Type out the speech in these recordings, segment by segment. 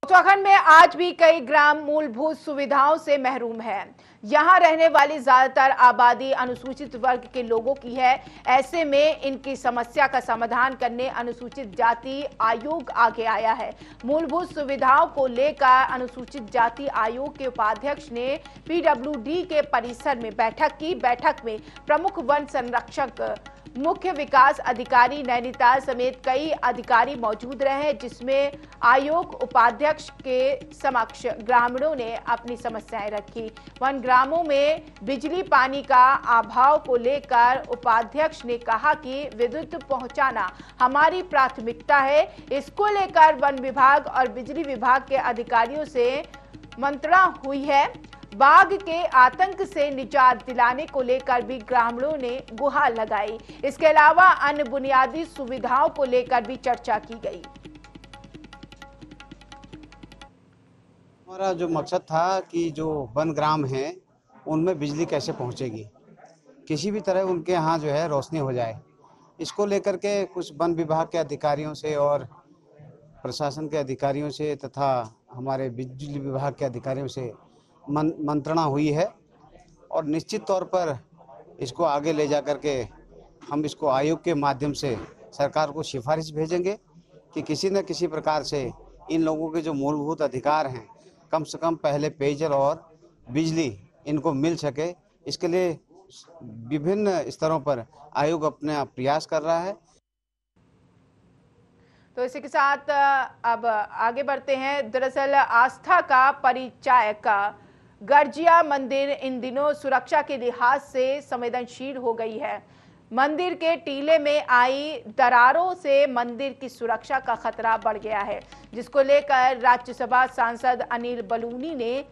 उत्तराखंड में आज भी कई ग्राम मूलभूत सुविधाओं से महरूम है। यहां रहने वाली ज्यादातर आबादी अनुसूचित वर्ग के लोगों की है। ऐसे में इनकी समस्या का समाधान करने अनुसूचित जाति आयोग आगे आया है। मूलभूत सुविधाओं को लेकर अनुसूचित जाति आयोग के उपाध्यक्ष ने पीडब्ल्यूडी के परिसर में बैठक की। बैठक में प्रमुख वन संरक्षक, मुख्य विकास अधिकारी नैनीताल समेत कई अधिकारी मौजूद रहे, जिसमें आयोग उपाध्यक्ष के समक्ष ग्रामीणों ने अपनी समस्याएं रखी। वन ग्रामों में बिजली पानी का अभाव को लेकर उपाध्यक्ष ने कहा कि विद्युत पहुंचाना हमारी प्राथमिकता है। इसको लेकर वन विभाग और बिजली विभाग के अधिकारियों से मंत्रणा हुई है। बाघ के आतंक से निजात दिलाने को लेकर भी ग्रामीणों ने गुहार लगाई। इसके अलावा अन्य बुनियादी सुविधाओं को लेकर भी चर्चा की गई। हमारा जो मकसद था कि जो वन ग्राम हैं उनमें बिजली कैसे पहुंचेगी, किसी भी तरह उनके यहाँ जो है रोशनी हो जाए, इसको लेकर के कुछ वन विभाग के अधिकारियों से और प्रशासन के अधिकारियों से तथा हमारे बिजली विभाग के अधिकारियों से मंत्रणा हुई है और निश्चित तौर पर इसको आगे ले जा कर के हम इसको आयोग के माध्यम से सरकार को सिफारिश भेजेंगे कि किसी न किसी प्रकार से इन लोगों के जो मूलभूत अधिकार हैं, कम से कम पहले पेयजल और बिजली इनको मिल सके। इसके लिए विभिन्न स्तरों पर आयोग अपने प्रयास कर रहा है। तो इसी के साथ अब आगे बढ़ते हैं। दरअसल आस्था का परिचायक गर्जिया मंदिर इन दिनों सुरक्षा के लिहाज से संवेदनशील हो गई है। मंदिर के टीले में आई दरारों से मंदिर की सुरक्षा का खतरा बढ़ गया है, जिसको लेकर राज्यसभा सांसद अनिल बलूनी ने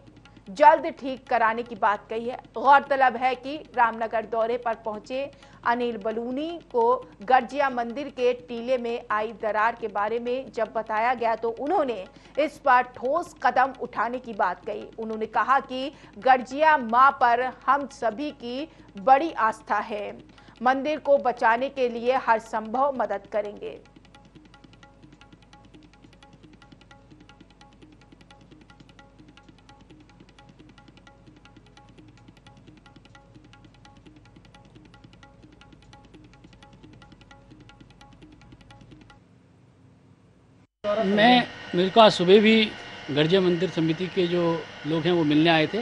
जल्द ठीक कराने की बात कही है। गौरतलब है कि रामनगर दौरे पर पहुंचे अनिल बलूनी को गर्जिया मंदिर के टीले में आई दरार के बारे में जब बताया गया तो उन्होंने इस पर ठोस कदम उठाने की बात कही। उन्होंने कहा कि गर्जिया मां पर हम सभी की बड़ी आस्था है, मंदिर को बचाने के लिए हर संभव मदद करेंगे। मेरे को आज सुबह भी गर्जिया मंदिर समिति के जो लोग हैं वो मिलने आए थे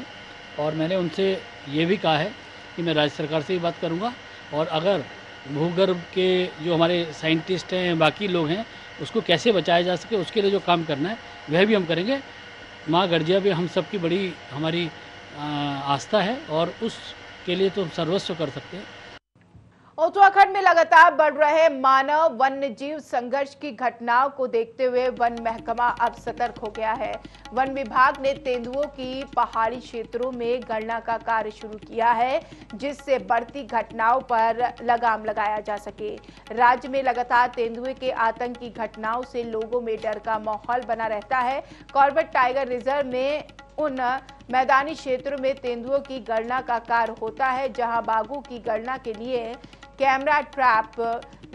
और मैंने उनसे ये भी कहा है कि मैं राज्य सरकार से भी बात करूंगा और अगर भूगर्भ के जो हमारे साइंटिस्ट हैं, बाकी लोग हैं, उसको कैसे बचाया जा सके उसके लिए जो काम करना है वह भी हम करेंगे। माँ गर्जिया भी हम सबकी बड़ी हमारी आस्था है और उसके लिए तो हम सर्वस्व कर सकते हैं। उत्तराखंड में लगातार बढ़ रहे मानव वन्य जीव संघर्ष की घटनाओं को देखते हुए वन महकमा अब सतर्क हो गया है। वन विभाग ने तेंदुओं की पहाड़ी क्षेत्रों में गणना का कार्य शुरू किया है, जिससे बढ़ती घटनाओं पर लगाम लगाया जा सके। राज्य में लगातार तेंदुए के आतंक की घटनाओं से लोगों में डर का माहौल बना रहता है। कॉर्बेट टाइगर रिजर्व में उन मैदानी क्षेत्रों में तेंदुओं की गणना का कार्य होता है, जहां बाघों की गणना के लिए कैमरा ट्रैप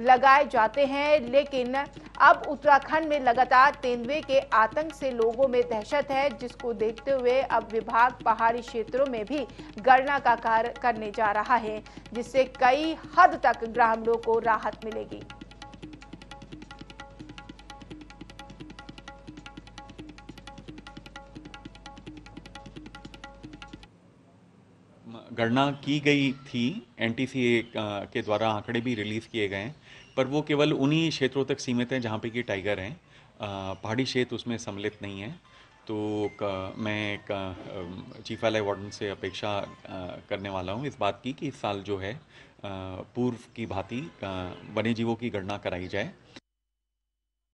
लगाए जाते हैं। लेकिन अब उत्तराखंड में लगातार तेंदुए के आतंक से लोगों में दहशत है, जिसको देखते हुए अब विभाग पहाड़ी क्षेत्रों में भी गणना का कार्य करने जा रहा है, जिससे कई हद तक ग्रामीणों को राहत मिलेगी। गणना की गई थी, एनटीसीए के द्वारा आंकड़े भी रिलीज़ किए गए हैं, पर वो केवल उन्हीं क्षेत्रों तक सीमित हैं जहाँ पे कि टाइगर हैं। पहाड़ी क्षेत्र उसमें सम्मिलित नहीं है। तो मैं चीफ वाइल्ड लाइफ वार्डन से अपेक्षा करने वाला हूँ इस बात की कि इस साल जो है पूर्व की भांति वन्य जीवों की गणना कराई जाए।